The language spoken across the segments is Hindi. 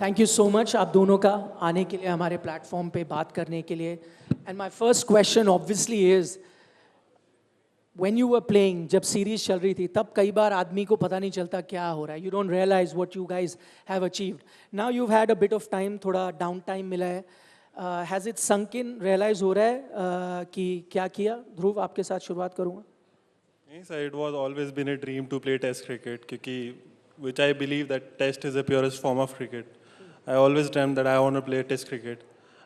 थैंक यू सो मच आप दोनों का आने के लिए हमारे प्लेटफॉर्म पे बात करने के लिए. And my first question obviously is when you were playing, जब सीरीज चल रही थी तब कई बार आदमी को पता नहीं चलता क्या हो रहा है. You don't realise what you guys have achieved. Now you had a bit of time, थोड़ा डाउन टाइम मिला है. Has it sunk in, realise हो रहा है कि क्या किया? ध्रुव, आपके साथ शुरुआत करूंगा. नहीं sir, it was always been a dream to play test cricket क्योंकि which I believe that test is the purest form of cricket. I always dreamt that I want to play test cricket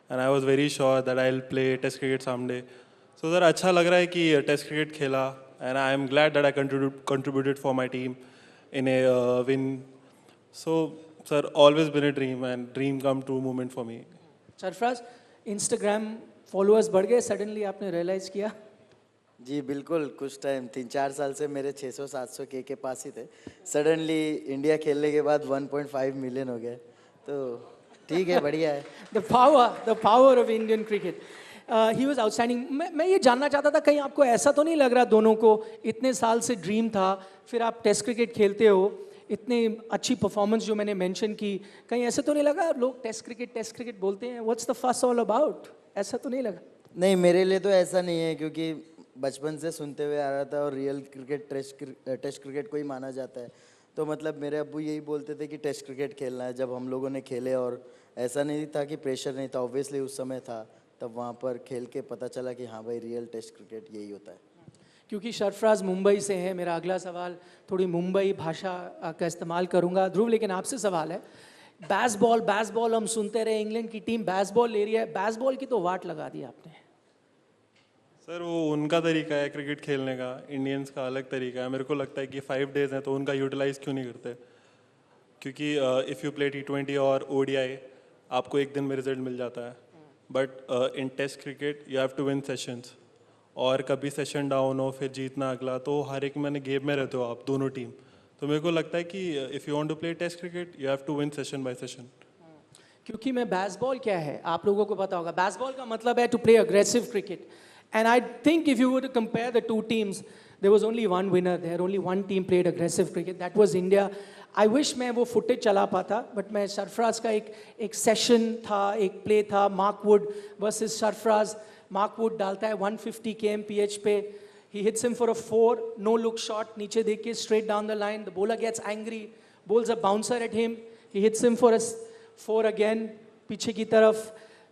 and I was very sure that I'll play test cricket someday. So sir अच्छा लग रहा है कि टेस्ट क्रिकेट खेला and I am glad that I contributed for my team in a win. So sir, always been a dream and dream come true moment for me. Sarfaraz, Instagram followers बढ़ गए सडनली, आपने रियलाइज किया? जी बिल्कुल, कुछ टाइम 3-4 साल से मेरे 600-700 के पास ही थे. सडनली इंडिया खेलने के बाद 1.5 मिलियन हो गए, तो ठीक है, बढ़िया है. The power of Indian cricket. He was outstanding. मैं ये जानना चाहता था, कहीं आपको ऐसा तो नहीं लग रहा दोनों को इतने साल से ड्रीम था, फिर आप टेस्ट क्रिकेट खेलते हो, इतनी अच्छी परफॉर्मेंस जो मैंने मेंशन की, कहीं ऐसा तो नहीं लगा लोग टेस्ट क्रिकेट बोलते हैं, व्हाट्स द फस ऑल अबाउट? ऐसा तो नहीं लगा? नहीं, मेरे लिए तो ऐसा नहीं है क्योंकि बचपन से सुनते हुए आ रहा था और रियल क्रिकेट टेस्ट क्रिकेट को ही माना जाता है. तो मतलब मेरे अब्बू यही बोलते थे कि टेस्ट क्रिकेट खेलना है. जब हम लोगों ने खेले और ऐसा नहीं था कि प्रेशर नहीं था, ऑब्वियसली उस समय था, तब वहाँ पर खेल के पता चला कि हाँ भाई, रियल टेस्ट क्रिकेट यही होता है. क्योंकि सरफराज मुंबई से है, मेरा अगला सवाल थोड़ी मुंबई भाषा का इस्तेमाल करूंगा. ध्रुव, लेकिन आपसे सवाल है, बैसबॉल हम सुनते रहे, इंग्लैंड की टीम बैसबॉल ले रही है, बैसबॉल की तो वाट लगा दी आपने. सर वो उनका तरीका है क्रिकेट खेलने का, इंडियंस का अलग तरीका है. मेरे को लगता है कि 5 डेज हैं तो उनका यूटिलाइज क्यों नहीं करते? क्योंकि इफ़ यू प्ले T20 और ODI आपको एक दिन में रिजल्ट मिल जाता है, but in test cricket you have to win sessions. और कभी सेशन डाउन हो फिर जीतना अगला, तो हर एक मैंने गेम में रहते हो आप दोनों टीम. तो मेरे को लगता है कि if you want to play test cricket you have to win session by session. क्योंकि मैं बैसबॉल क्या है आप लोगों को पता होगा. बैसबॉल का मतलब है to play aggressive cricket. And I think if you were to compare the two teams, there was only one winner there. Only one team played aggressive cricket. That was India. I wish मैं वो footage चला पाता, but मैं सरफराज का एक सेशन था, एक प्ले था, Mark Wood versus Sarfaraz. Mark Wood डालता है 150 kmph पे. He hits him for a 4, no look shot, नीचे देख के straight down the line. The bowler gets angry, bowls a bouncer at him. He hits him for a 4 again, पीछे की तरफ.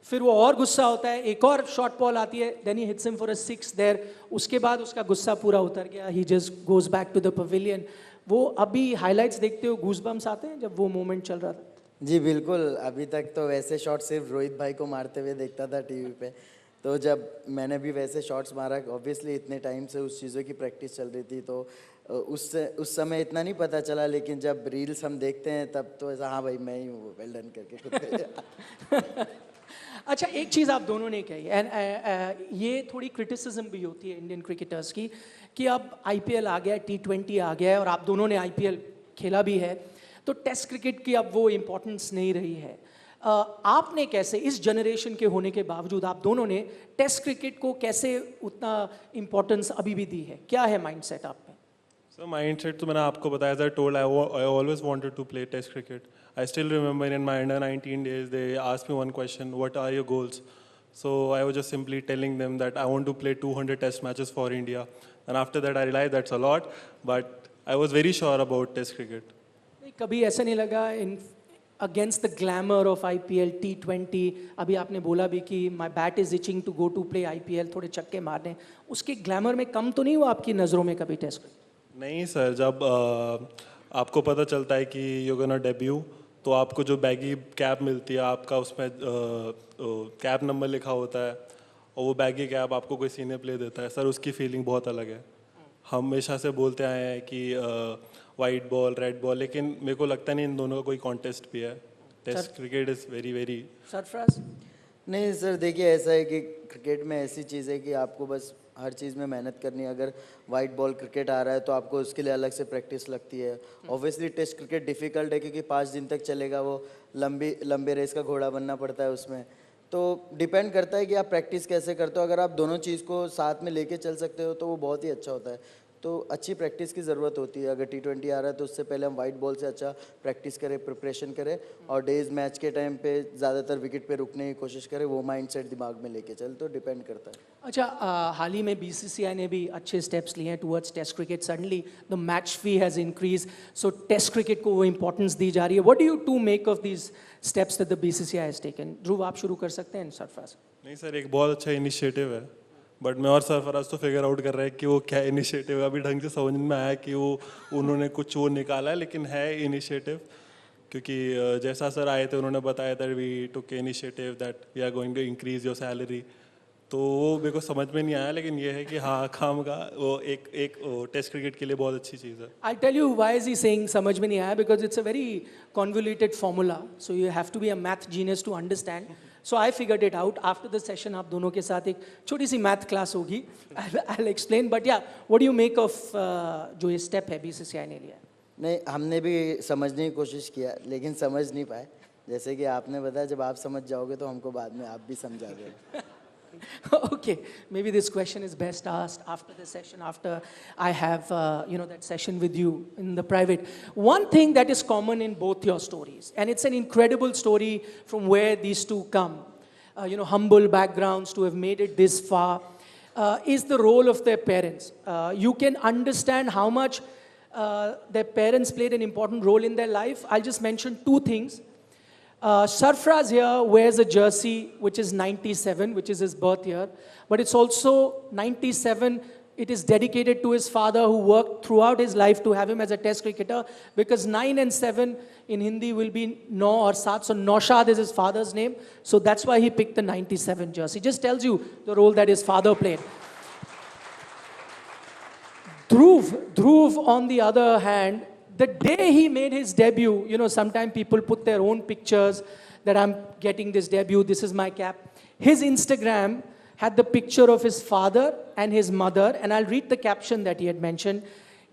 फिर वो और गुस्सा होता है, एक और शॉर्ट बॉल आती है, then he hits him for a 6 there. उसके बाद उसका गुस्सा पूरा उतर गया, he just goes back to the pavilion. वो अभी हाइलाइट्स देखते हो, गूज़बम्स आते हैं जब वो मोमेंट चल रहा था? जी बिल्कुल, अभी तक तो वैसे शॉट सिर्फ रोहित भाई को मारते हुए देखता था टीवी पे. तो जब मैंने भी वैसे शॉट्स मारा, ऑब्वियसली इतने टाइम से उस चीज़ों की प्रैक्टिस चल रही थी, तो उस समय इतना नहीं पता चला. लेकिन जब रील्स हम देखते हैं तब तो ऐसा, हाँ भाई मैं ही हूँ, वेल डन करके खुद. अच्छा, एक चीज़ आप दोनों ने कही, एंड ये थोड़ी क्रिटिसिज्म भी होती है इंडियन क्रिकेटर्स की, कि अब IPL आ गया है, T20 आ गया है, और आप दोनों ने IPL खेला भी है, तो टेस्ट क्रिकेट की अब वो इम्पोर्टेंस नहीं रही है. आपने कैसे, इस जनरेशन के होने के बावजूद आप दोनों ने टेस्ट क्रिकेट को कैसे उतना इम्पोर्टेंस अभी भी दी है? क्या है माइंडसेट आप में? सर माइंडसेट तो मैंने आपको बताया, as I told I always wanted to play test cricket. I still remember in my under 19 days they asked me one question, what are your goals? So I was just simply telling them that I want to play 200 test matches for India. And after that I realized that's a lot, but I was very sure about test cricket. कभी ऐसा नहीं लगा इन against the glamour of IPL T20, अभी आपने बोला भी कि my bat is itching to go to play IPL, थोड़े चक्के मारने, उसके ग्लैमर में कम तो नहीं हुआ आपकी नज़रों में कभी टेस्ट क्रिकेट? नहीं सर, जब आपको पता चलता है कि यू गोना डेब्यू, तो आपको जो बैगी कैप मिलती है, आपका उसमें कैप नंबर लिखा होता है, और वो बैगी कैप आपको कोई सीनियर प्लेयर देता है, सर उसकी फीलिंग बहुत अलग है. हमेशा से बोलते आए हैं कि वाइट बॉल रेड बॉल, लेकिन मेरे को लगता नहीं इन दोनों का कोई कॉन्टेस्ट भी है. Test cricket is very very. Sarfaraz? नहीं सर, देखिए ऐसा है कि क्रिकेट में ऐसी चीज़ है कि आपको बस हर चीज़ में मेहनत करनी है. अगर वाइट बॉल क्रिकेट आ रहा है तो आपको उसके लिए अलग से प्रैक्टिस लगती है. ऑब्वियसली टेस्ट क्रिकेट डिफ़िकल्ट है क्योंकि 5 दिन तक चलेगा, वो लंबे रेस का घोड़ा बनना पड़ता है उसमें. तो डिपेंड करता है कि आप प्रैक्टिस कैसे करते हो. अगर आप दोनों चीज़ को साथ में लेके चल सकते हो तो वो बहुत ही अच्छा होता है. तो अच्छी प्रैक्टिस की ज़रूरत होती है। अगर T20 आ रहा है तो उससे पहले हम वाइट बॉल से अच्छा प्रैक्टिस करें, प्रिपरेशन करें, और डेज मैच के टाइम पे ज़्यादातर विकेट पे रुकने की कोशिश करें, वो माइंडसेट दिमाग में लेके चल, तो डिपेंड करता है। अच्छा, हाल ही में बीसीसीआई ने भी अच्छे स्टेप्स लिए हैं towards test cricket. Suddenly the match fee has increase, so test cricket को वो इंपॉर्टेंस दी जा रही है। What do you to make of these steps that the BCCI has taken? Dhruv, आप शुरू कर सकते हैं। सरफराज। नहीं सर, एक बहुत अच्छा इनिशिएटिव है, बट मैं और सरफराज तो फिगर आउट कर रहे हैं कि वो क्या इनिशिएटिव है। अभी ढंग से समझ में आया कि वो उन्होंने कुछ वो निकाला है, लेकिन है इनिशिएटिव। क्योंकि जैसा सर आए थे उन्होंने बताया था we took initiative that we are going to increase your salary, तो वो मेरे को समझ में नहीं आया, लेकिन ये है कि हाँ, खाम का वो एक टेस्ट क्रिकेट के लिए बहुत अच्छी चीज़ है। I'll tell you why is he saying समझ में नहीं आया, because it's a very convoluted formula, so you have to be a math genius to understand. So I figured it out after the session. आप दोनों के साथ एक छोटी सी math class होगी. I'll explain, but yeah, what do you make of जो ये step है BCCI ने लिया? नहीं, हमने भी समझने की कोशिश किया, लेकिन समझ नहीं पाए। जैसे कि आपने बताया, जब आप समझ जाओगे तो हमको बाद में आप भी समझा देना। Okay, maybe this question is best asked after the session, after I have that session with you in the private. One thing that is common in both your stories, and it's an incredible story from where these two come, humble backgrounds to have made it this far, is the role of their parents. You can understand how much their parents played an important role in their life. I'll just mention two things. Sarfraz here wears a jersey which is 97, which is his birth year, but it's also 97. It is dedicated to his father, who worked throughout his life to have him as a test cricketer, because 9 and 7 in Hindi will be 9 or 7, so Naushad is his father's name, so that's why he picked the 97 jersey. Just tells you the role that his father played. Dhruv, on the other hand, the day he made his debut, sometimes people put their own pictures that I'm getting this debut, this is my cap. His Instagram had the picture of his father and his mother, and I'll read the caption that he had mentioned.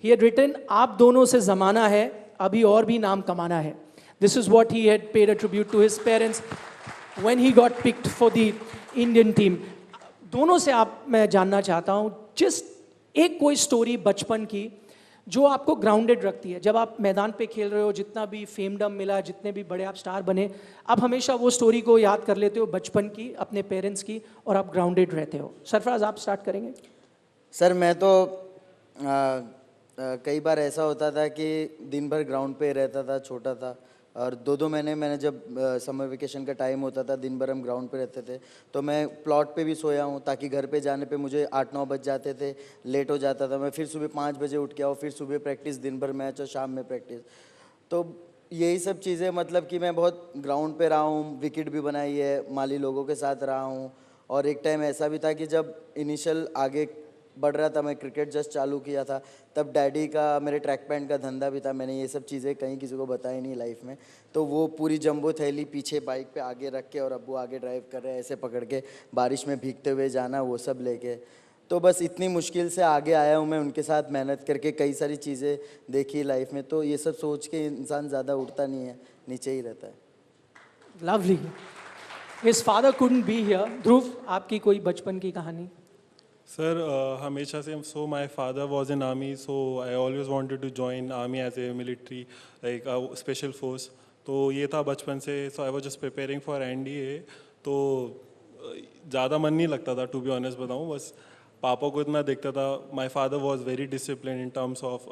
He had written, "Aap dono se zamana hai, abhi aur bhi naam kamana hai." This is what he had paid a tribute to his parents when he got picked for the Indian team. दोनों से मैं जानना चाहता हूँ, just एक कोई स्टोरी बचपन की जो आपको ग्राउंडेड रखती है। जब आप मैदान पे खेल रहे हो, जितना भी फेमडम मिला, जितने भी बड़े आप स्टार बने, आप हमेशा वो स्टोरी को याद कर लेते हो बचपन की, अपने पेरेंट्स की, और आप ग्राउंडेड रहते हो। सरफराज, आप स्टार्ट करेंगे। सर, मैं तो कई बार ऐसा होता था कि दिन भर ग्राउंड पे रहता था, छोटा था, और 2-2 महीने मैंने जब समर वेकेशन का टाइम होता था, दिन भर हम ग्राउंड पे रहते थे, तो मैं प्लॉट पे भी सोया हूँ, ताकि घर पे जाने पे मुझे 8-9 बज जाते थे, लेट हो जाता था। मैं फिर सुबह 5 बजे उठ के आओ, फिर सुबह प्रैक्टिस, दिन भर मैच और शाम में प्रैक्टिस। तो यही सब चीज़ें, मतलब कि मैं बहुत ग्राउंड पे रहा हूँ, विकेट भी बनाई है, माली लोगों के साथ रहा हूँ। और एक टाइम ऐसा भी था कि जब इनिशियल आगे बढ़ रहा था, मैं क्रिकेट जस्ट चालू किया था, तब डैडी का, मेरे ट्रैक पैंट का धंधा भी था। मैंने ये सब चीज़ें कहीं किसी को बताई नहीं लाइफ में। तो वो पूरी जंबो थैली पीछे बाइक पे आगे रख के, और अब्बू आगे ड्राइव कर रहे हैं, ऐसे पकड़ के बारिश में भीगते हुए जाना, वो सब लेके। तो बस इतनी मुश्किल से आगे आया हूँ मैं, उनके साथ मेहनत करके, कई सारी चीज़ें देखी लाइफ में। तो ये सब सोच के इंसान ज़्यादा उठता नहीं है, नीचे ही रहता है। Lovely. His father couldn't be here. Dhruv, आपकी कोई बचपन की कहानी? सर, हमेशा से, so my father was in army, so I always wanted to join army as a military, like special force. तो ये था बचपन से, so I was just preparing for NDA. तो ज़्यादा मन नहीं लगता था, टू बी ऑनेस्ट बताऊँ, बस पापा को इतना देखता था। My father was very discipline in terms of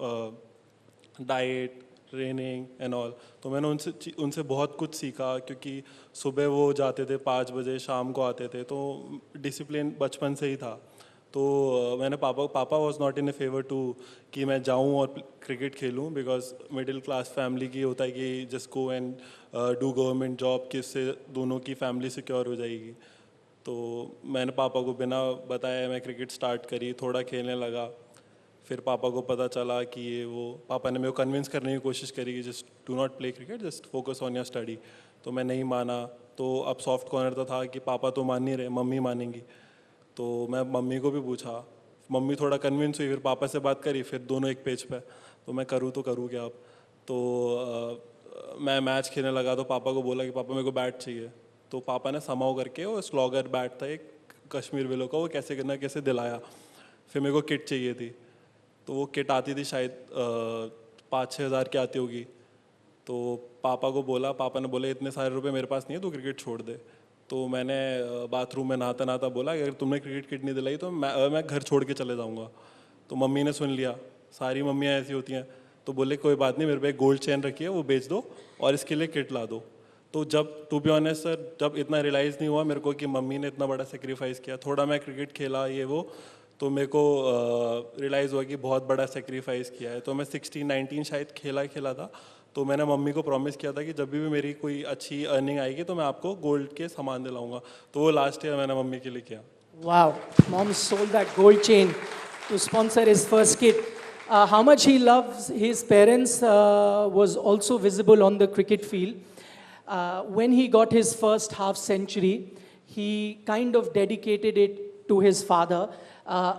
diet, training and all. तो मैंने उनसे बहुत कुछ सीखा, क्योंकि सुबह वो जाते थे 5 बजे, शाम को आते थे, तो डिसिप्लिन बचपन से ही था। तो मैंने पापा was not in a favour to कि मैं जाऊं और क्रिकेट खेलूं, बिकॉज मिडिल क्लास फैमिली की होता है कि just go and do government job, कि इससे दोनों की फैमिली सिक्योर हो जाएगी। तो मैंने पापा को बिना बताए मैं क्रिकेट स्टार्ट करी, थोड़ा खेलने लगा। फिर पापा को पता चला कि ये वो, पापा ने मेरे को कन्विंस करने की कोशिश करी कि just do not play cricket, just focus on your study. तो मैं नहीं माना। तो अब सॉफ्ट कॉर्नर तो था कि पापा तो मान नहीं रहे, मम्मी मानेंगी। तो मैं मम्मी को भी पूछा, मम्मी थोड़ा कन्विंस हुई, फिर पापा से बात करी, फिर दोनों एक पेज पे। तो मैं करूँ तो करूँ क्या अब। तो मैं मैच खेलने लगा, तो पापा को बोला कि पापा मेरे को बैट चाहिए। तो पापा ने समाओ करके, वो स्लॉगर बैट था एक कश्मीर विलो का, वो कैसे करना कैसे दिलाया। फिर मेरे को किट चाहिए थी, तो वो किट आती थी शायद 5-6 हज़ार की आती होगी। तो पापा को बोला, पापा ने बोले इतने सारे रुपए मेरे पास नहीं है, तू क्रिकेट छोड़ दे। तो मैंने बाथरूम में नहाता नहाता बोला अगर तुमने क्रिकेट किट नहीं दिलाई तो मैं घर छोड़ के चले जाऊँगा। तो मम्मी ने सुन लिया, सारी मम्मियाँ ऐसी होती हैं। तो बोले कोई बात नहीं, मेरे पे एक गोल्ड चेन रखी है वो बेच दो और इसके लिए किट ला दो। तो जब टू बी ऑनेस्ट सर, जब इतना रियलाइज़ नहीं हुआ मेरे को कि मम्मी ने इतना बड़ा सेक्रीफाइस किया, थोड़ा मैं क्रिकेट खेला ये वो, तो मेरे को रियलाइज़ हुआ कि बहुत बड़ा सेक्रीफाइस किया है। तो मैं 16-19 शायद खेला था। तो मैंने मम्मी को प्रॉमिस किया था कि जब भी मेरी कोई अच्छी अर्निंग आएगी तो मैं आपको गोल्ड के सामान दिलाऊंगा। तो वो लास्ट ईयर मैंने मम्मी के लिए किया। Wow, mom sold that gold chain to sponsor his first kid. How much he loves his parents was also visible on the cricket field. When he got his first half century, he kind of dedicated it to his father.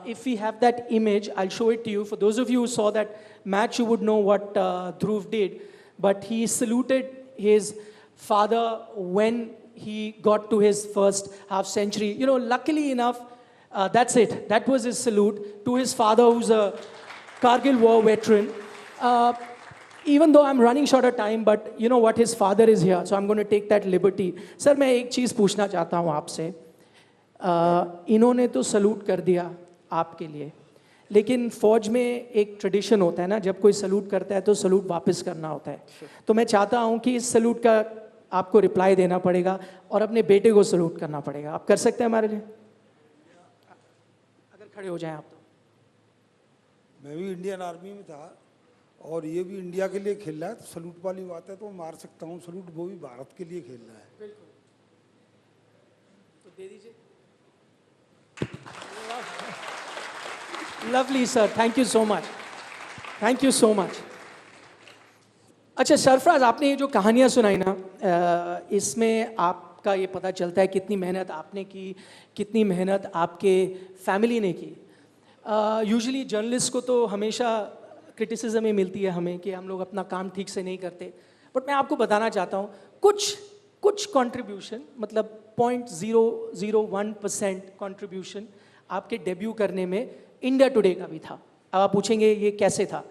If we have that image, I'll show it to you. For those of you who saw that match, you would know what Dhruv did. But he saluted his father when he got to his first half century. You know, luckily enough, that's it. That was his salute to his father, who's a Kargil war veteran. Even though I'm running short of time, but you know what, his father is here, so I'm going to take that liberty. Sir, मैं एक चीज़ पूछना चाहता हूँ आपसे. इन्होंने तो सलूट कर दिया आपके लिए, लेकिन फौज में एक ट्रेडिशन होता है ना, जब कोई सलूट करता है तो सलूट वापस करना होता है। तो मैं चाहता हूँ कि इस सलूट का आपको रिप्लाई देना पड़ेगा और अपने बेटे को सलूट करना पड़ेगा। आप कर सकते हैं हमारे लिए? अगर खड़े हो जाएं आप तो। मैं भी इंडियन आर्मी में था और ये भी इंडिया के लिए खेल रहा है, तो सलूट वाली बात है तो मार सकता हूँ सलूट, वो भी भारत के लिए खेल रहा है। बिल्कुल, तो दे दीजिए। Lovely sir, thank you so much, thank you so much. अच्छा सरफराज, आपने ये जो कहानियाँ सुनाई ना, इसमें आपका ये पता चलता है कितनी मेहनत आपने की, कितनी मेहनत आपके फैमिली ने की। यूजुअली जर्नलिस्ट को तो हमेशा क्रिटिसिज्म ही मिलती है हमें कि हम लोग अपना काम ठीक से नहीं करते, बट मैं आपको बताना चाहता हूँ कुछ कंट्रीब्यूशन, मतलब 0.001% कंट्रीब्यूशन आपके डेब्यू करने में इंडिया टुडे का भी था। अब आप पूछेंगे ये कैसे था,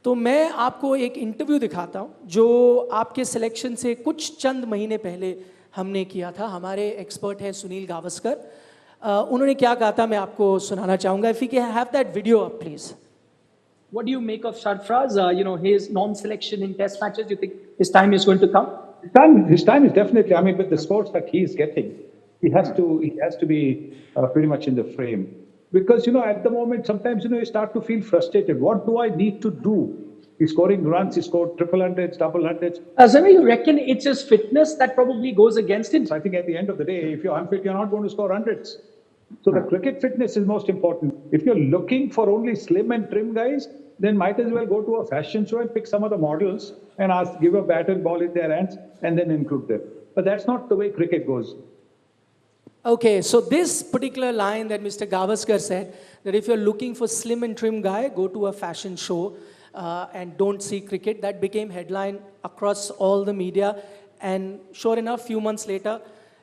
तो मैं आपको एक इंटरव्यू दिखाता हूँ जो आपके सिलेक्शन से कुछ चंद महीने पहले हमने किया था। हमारे एक्सपर्ट हैं सुनील गावस्कर, उन्होंने क्या कहा था मैं आपको सुनाना चाहूँगा। If you can have that video up please. What do you make of Sarfraz? You know, his non-selection in test matches. Do you think his time is going to come? His time is definitely. I mean, with the scores that he is getting, he has to be pretty much in the frame. Because at the moment, sometimes you start to feel frustrated. What do I need to do? He's scoring runs. He scored triple hundreds, double hundreds. Zami, you reckon it's his fitness that probably goes against him? So I think at the end of the day, if you're unfit, you're not going to score hundreds. So the cricket fitness is most important. If you're looking for only slim and trim guys, then might as well go to a fashion show and pick some of the models and give a bat and ball in their hands and then include them. But that's not the way cricket goes. Okay, so this particular line that Mr. Gavaskar said, that if you're looking for slim and trim guy, go to a fashion show and don't see cricket, that became headline across all the media. And sure enough, few months later,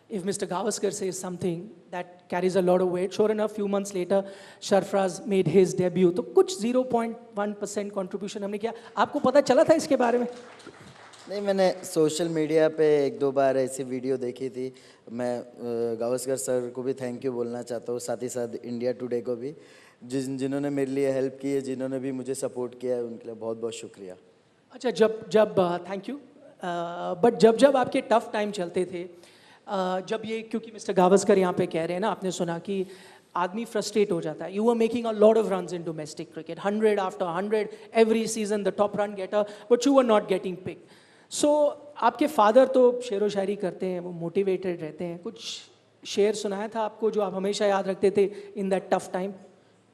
if Mr. Gavaskar says something that carries a lot of weight, sure enough, few months later, Sarfraz made his debut. तो कुछ 0.1% contribution हमने किया। आपको पता चला था इसके बारे में? नहीं, मैंने सोशल मीडिया पे एक दो बार ऐसी वीडियो देखी थी। मैं गावस्कर सर को भी थैंक यू बोलना चाहता हूँ, साथ ही साथ इंडिया टुडे को भी, जिन्होंने मेरे लिए हेल्प की है, जिन्होंने भी मुझे सपोर्ट किया है, उनके लिए बहुत बहुत शुक्रिया। अच्छा, जब थैंक यू, बट जब आपके टफ टाइम चलते थे, जब ये, क्योंकि मिस्टर गावस्कर यहाँ पे कह रहे हैं ना, आपने सुना कि आदमी फ्रस्ट्रेट हो जाता है। You are making a lot of runs in domestic cricket, 100 after 100 every season, the top run getter, but you are not getting pick. So आपके फादर तो शेर व शायरी करते हैं, वो मोटिवेटेड रहते हैं। कुछ शेर सुनाया था आपको जो आप हमेशा याद रखते थे इन दैट टफ टाइम?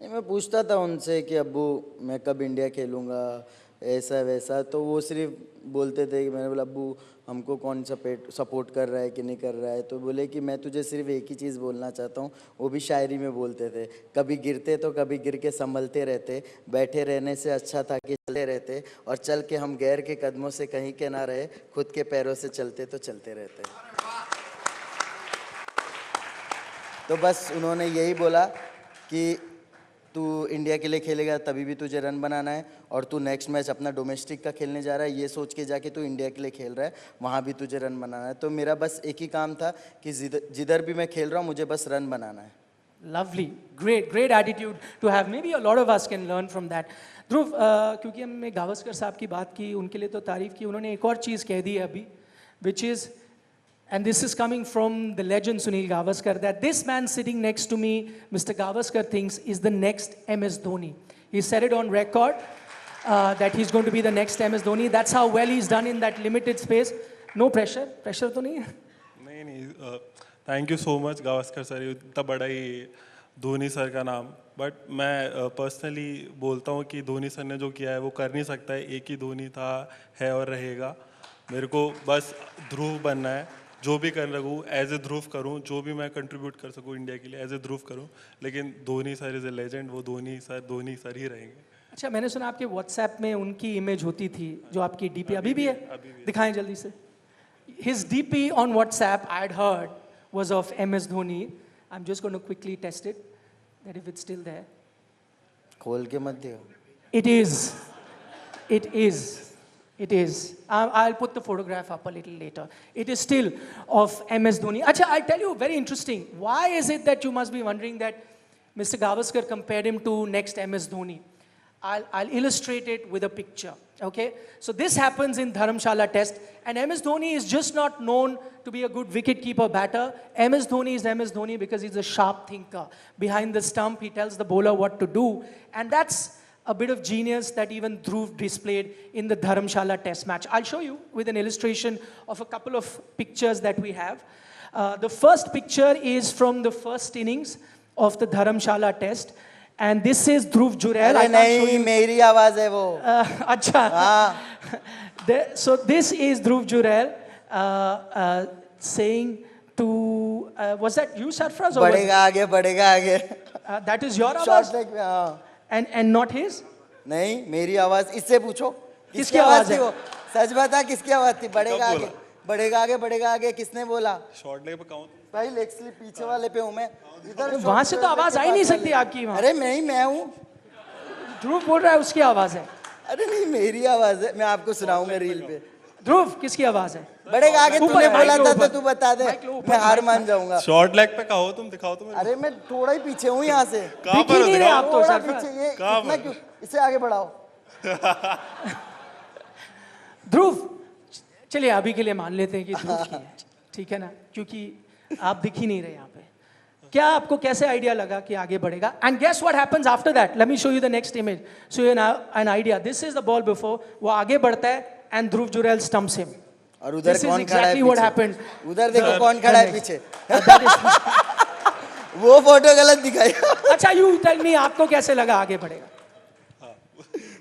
नहीं, मैं पूछता था उनसे कि अब्बू मैं कब इंडिया खेलूँगा, ऐसा वैसा, तो वो सिर्फ बोलते थे कि, मैंने बोला अब्बू हमको कौन सपोर्ट कर रहा है कि नहीं कर रहा है, तो बोले कि मैं तुझे सिर्फ एक ही चीज़ बोलना चाहता हूँ। वो भी शायरी में बोलते थे, कभी गिरते तो कभी गिर के संभलते रहते, बैठे रहने से अच्छा था कि चलते रहते, और चल के हम गैर के कदमों से कहीं के ना रहे, खुद के पैरों से चलते तो चलते रहते। तो बस उन्होंने यही बोला कि तू इंडिया के लिए खेलेगा तभी भी तुझे रन बनाना है, और तू नेक्स्ट मैच अपना डोमेस्टिक का खेलने जा रहा है, ये सोच के जाके तू इंडिया के लिए खेल रहा है, वहाँ भी तुझे रन बनाना है। तो मेरा बस एक ही काम था कि जिधर भी मैं खेल रहा हूँ मुझे बस रन बनाना है। Lovely, great attitude to have. Maybe a lot of us can learn from that. ध्रुव, क्योंकि हमने गावस्कर साहब की बात की, उनके लिए तो तारीफ की, उन्होंने एक और चीज़ कह दी है अभी, which is, and this is coming from the legend Sunil Gavaskar, that this man sitting next to me, Mr. Gavaskar, thinks is the next MS Dhoni. He said it on record that he's going to be the next MS Dhoni. That's how well he's done in that limited space. No pressure तो नहीं है? नहीं, thank you so much Gavaskar sir, इतना बड़ा ही धोनी सर का नाम। बट मैं पर्सनली बोलता हूँ कि धोनी सर ने जो किया है वो कर नहीं सकता है, एक ही धोनी था, है और रहेगा। मेरे को बस ध्रुव बनना है, जो भी कर सकूँ एज ए ध्रुव करूँ, जो भी मैं कंट्रीब्यूट कर सकूँ इंडिया के लिए एज ए ध्रुव करूँ, लेकिन Dhoni sir is a legend, वो धोनी सर ही रहेंगे। अच्छा, मैंने सुना आपके व्हाट्सएप में उनकी इमेज होती थी, जो आपकी डीपी अभी भी है, दिखाएं जल्दी से। His DP on WhatsApp, I had heard, was of MS Dhoni. I'm just going to quickly test it, that if it's still there. खोल के मत दियो। It is. It is. It is. I'll put the photograph up a little later. It is still of MS Dhoni. Acha, I'll tell you, very interesting. Why is it that you must be wondering that Mr. Gavaskar compared him to next MS Dhoni? I'll illustrate it with a picture. Okay? So this happens in Dharamshala Test, and MS Dhoni is just not known to be a good wicket-keeper batter. MS Dhoni is MS Dhoni because he's a sharp thinker. Behind the stump, he tells the bowler what to do, and that's a bit of genius that even Dhruv displayed in the Dharamshala Test match. I'll show you with an illustration of a couple of pictures that we have. The first picture is from the first innings of the Dharamshala Test, and this is Dhruv Jurel. अरे नहीं, मेरी आवाज है वो। अच्छा. So this is Dhruv Jurel saying to, was that you, Sarfraz? Or was बढ़ेगा आगे, बढ़ेगा आगे। that is your शॉर्ट आवाज? लेग में, हाँ। And not his? नहीं, मेरी आवाज, इससे पूछो किसकी आवाज थी है? वो? सच बता, किसकी आवाज थी? बढ़ेगा आगे, बढ़ेगा आगे, बढ़ेगा आगे, किसने बोला? शॉर्ट लेग पे काउंट भाई लेग स्लिप पीछे वाले पे हूँ मैं, इधर वहां से तो आवाज आ ही नहीं सकती आपकी वहां। अरे मैं हूँ। ध्रुव बोल रहा है उसकी आवाज है। अरे नहीं, मेरी आवाज है, मैं आपको सुनाऊंगा रील पे। ध्रुव, किसकी आवाज है? बढ़ेगा आगे, ऊपर, तूने माइक बोला लो था ऊपर। तो तू बता दे, माइक लो ऊपर, मैं हार माइक मान जाऊंगा। शॉर्ट लेग पे कहो, तुम दिखाओ तो मेरे अरे मैं थोड़ा ही पीछे हूँ यहाँ से। कहाँ दिख ही पर नहीं रहे आप तो, थोड़ा सरफराज। पीछे, ये कहाँ इतना पर? क्यों? इसे आगे बढ़ाओ। ध्रुव, चलिए अभी के लिए मान लेते हैं कि ध्रुव की है, ठीक है ना, क्योंकि आप दिख ही नहीं रहे यहाँ पे। क्या आपको कैसे आइडिया लगा कि आगे बढ़ेगा? And guess what happens after that? Let me show you the next image, so you an idea. This is the ball before, वो आगे बढ़ता है and Dhruv Jurel stumps him. और उधर This is कौन खड़ा है exactly what पीछे? happened. उधर देखो कौन खड़ा है पीछे। That is- वो फोटो गलत दिखाई। अच्छा, यू टेल मी, आपको कैसे लगा आगे बढ़ेगा?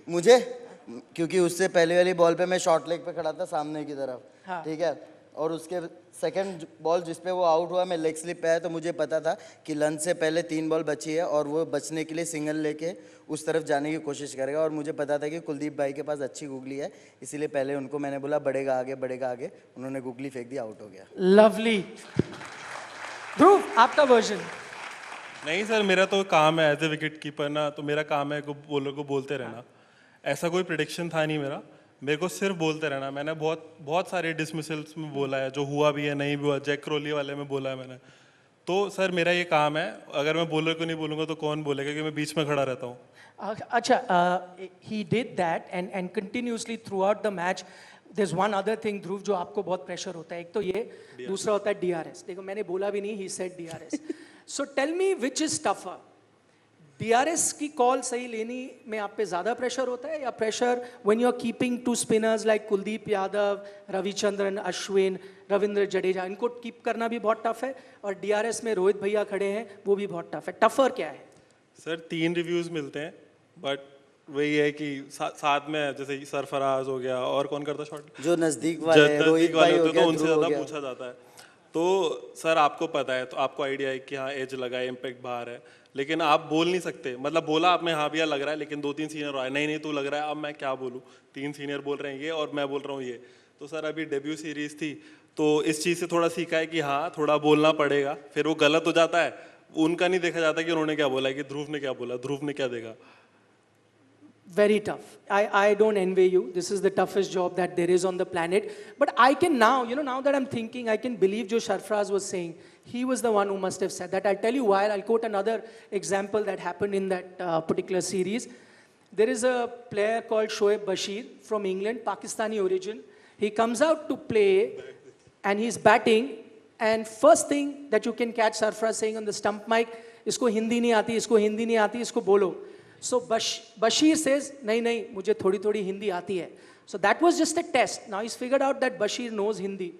मुझे, क्योंकि उससे पहले वाली बॉल पे मैं शॉर्ट लेग पे खड़ा था सामने की तरफ, हाँ। ठीक है, और उसके सेकंड बॉल जिसपे वो आउट हुआ, मैं लेग स्लिप पे आया, तो मुझे पता था कि लंच से पहले 3 बॉल बची है और वो बचने के लिए सिंगल लेके उस तरफ जाने की कोशिश करेगा, और मुझे पता था कि कुलदीप भाई के पास अच्छी गुगली है, इसीलिए पहले उनको मैंने बोला बढ़ेगा आगे, बढ़ेगा आगे, उन्होंने गुगली फेंक दी, आउट हो गया। लवली। ध्रुव, आपका वर्जन? नहीं सर, मेरा तो काम है एज ए विकेट कीपर ना, तो मेरा काम है बॉलर को बोलते रहना। ऐसा कोई प्रिडिक्शन था नहीं मेरे को सिर्फ बोलते रहना। मैंने बहुत सारे डिसमिसल्स में बोला है, जो हुआ भी है नहीं भी हुआ, जैक क्रोली वाले में बोला है मैंने। तो सर मेरा ये काम है, अगर मैं बॉलर को नहीं बोलूँगा तो कौन बोलेगा, क्योंकि मैं बीच में खड़ा रहता हूँ। अच्छा, he did that and continuously throughout the match. There's one other thing, ध्रुव, जो आपको बहुत प्रेशर होता है। एक तो ये, दूसरा होता है DRS। देखो, मैंने बोला भी नहीं, he said DRS. So tell me which is tougher? DRS की कॉल सही लेनी में आप पे ज़्यादा प्रेशर होता है, या pressure when you're keeping 2 spinners like Kuldeep Yadav, Ravichandran Ashwin, Ravindra Jadeja, इनको कीप करना भी बहुत टफ है, और DRS में रोहित भैया खड़े हैं, वो भी बहुत टफ है। टफर क्या है? सर 3 रिव्यूज़ मिलते हैं, बट वही है कि साथ में जैसे सरफराज हो गया, और कौन करता शॉट, जो नजदीक वाले, रोहित भाई हो तो गया, उनसे ध्रुव हो ज़्यादा गया। पूछा जाता है। तो सर आपको पता है, तो आपको आइडिया है कि हाँ एज लगा है, इम्पैक्ट बाहर है, लेकिन आप बोल नहीं सकते। मतलब बोला आपने हाँ भैया लग रहा है, लेकिन 2-3 सीनियर आए, नहीं तू लग रहा है, अब मैं क्या बोलूँ, 3 सीनियर बोल रहे हैं ये और मैं बोल रहा हूँ ये। तो सर अभी डेब्यू सीरीज थी, तो इस चीज़ से थोड़ा सीखा है कि हाँ थोड़ा बोलना पड़ेगा, फिर वो गलत हो जाता है, उनका नहीं देखा जाता कि उन्होंने क्या बोला, कि ध्रुव ने क्या बोला, ध्रुव ने क्या देखा. Very tough. I don't envy you. This is the toughest job that there is on the planet. But I can now, now that I'm thinking, I can believe Jo Sarfaraz was saying. He was the one who must have said that. I'll tell you why. I'll quote another example that happened in that particular series. There is a player called Shoaib Bashir from England, Pakistani origin. He comes out to play and he's batting. And first thing that you can catch Sarfaraz saying on the stump mic, isko Hindi nahi aati, isko Hindi nahi aati, isko bolo. So Bashir says, nahi, mujhe thodi Hindi aati hai. So that was just a test. Now he's figured out that Bashir knows Hindi.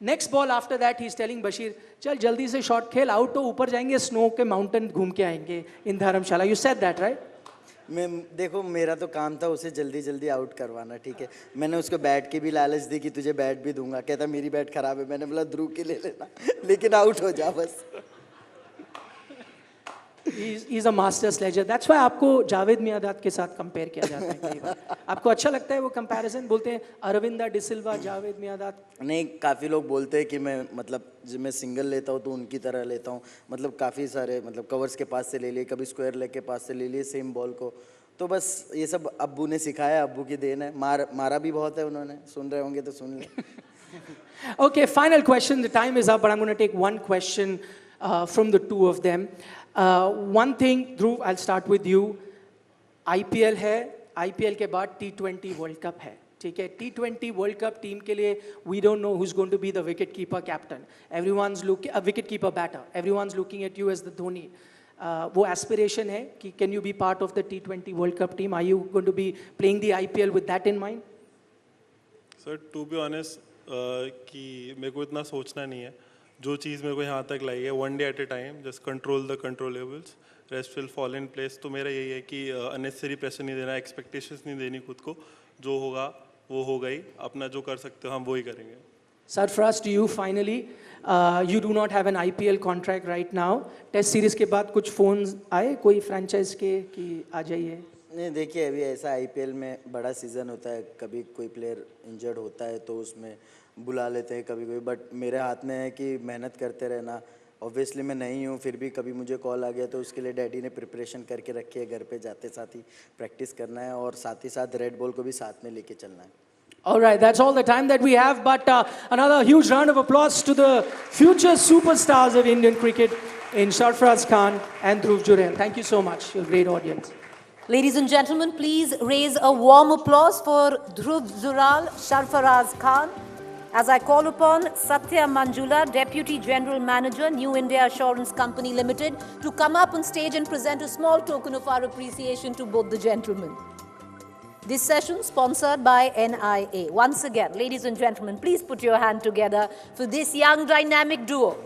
Next ball after that, he's telling Bashir, चल जल्दी से shot खेल, out हो ऊपर जाएंगे, snow के mountain घूम के आएंगे in Dharamshala. You said that, right? मैं देखो मेरा तो काम था उसे जल्दी जल्दी आउट करवाना, ठीक है. मैंने उसको बैट की भी लालच दी कि तुझे बैट भी दूंगा. कहता मेरी बैट खराब है. मैंने बोला ध्रुव की ले लेना, लेकिन आउट हो जा बस. He's a master sledger. That's why आपको जावेद मियांदाद के साथ कंपेयर किया जाता है कई बार. आपको अच्छा लगता है वो कंपैरिजन? बोलते हैं अरविंदा डिसिल्वा, जावेद मियांदाद. नहीं, काफ़ी लोग बोलते हैं कि मैं मतलब जब मैं सिंगल लेता हूँ तो उनकी तरह लेता हूँ. मतलब काफ़ी सारे मतलब कवर्स के पास से ले लिए, कभी स्क्वायर लेग के पास से ले लिए सेम बॉल को. तो बस ये सब अब्बू ने सिखाया, अब्बू की देन है. मारा भी बहुत है उन्होंने. सुन रहे होंगे तो सुन लें. Okay, final question. The time is up, but I'm going to take one question from the two of them. One thing, Dhruv, I'll start with you. IPL है, IPL के बाद T20 World Cup है, ठीक है. T20 World Cup टीम के लिए we don't know who's going to be the wicket keeper captain. Everyone's looking, wicket keeper batter. Everyone's looking at you as the Dhoni. वो aspiration है कि can you be part of the T20 World Cup team? Are you going to be playing the IPL with that in mind? Sir to be honest कि मेरे को इतना सोचना नहीं है. जो चीज़ मेरे को यहाँ तक लाई है, one day at A time, just control the controllables, rest will fall in place. तो मेरा यही है कि अननेसेसरी प्रेशर नहीं देना, एक्सपेक्टेशंस नहीं देनी खुद को. जो होगा वो होगा ही. अपना जो कर सकते हो हम वो ही करेंगे. Sarfaraz, to you finally. You do not have an IPL contract right now. Test series के बाद कुछ फोन्स आए कोई फ्रेंचाइज के कि आ जाइए? नहीं, देखिए अभी ऐसा आईपीएल में बड़ा सीज़न होता है, कभी कोई प्लेयर इंजर्ड होता है तो उसमें बुला लेते हैं कभी कभी. बट मेरे हाथ में है कि मेहनत करते रहना. ऑब्वियसली मैं नहीं हूँ, फिर भी कभी मुझे कॉल आ गया तो उसके लिए डैडी ने प्रिपरेशन करके रखी है. घर पे जाते साथ ही प्रैक्टिस करना है और साथ ही साथ रेड बॉल को भी साथ में लेके चलना है. All right, that's all the time that we have. But another huge round of applause to the future superstars of Indian cricket in Sarfaraz Khan and Dhruv Jurel. Thank you so much. You're a great audience. Ladies and gentlemen, please raise a warm applause for Dhruv Jurel, Sarfaraz Khan. As I call upon Satya Manjula, Deputy General Manager, New India Assurance Company Limited, to come up on stage and present a small token of our appreciation to both the gentlemen. This session sponsored by NIA. Once again, ladies and gentlemen, please put your hand together for this young dynamic duo.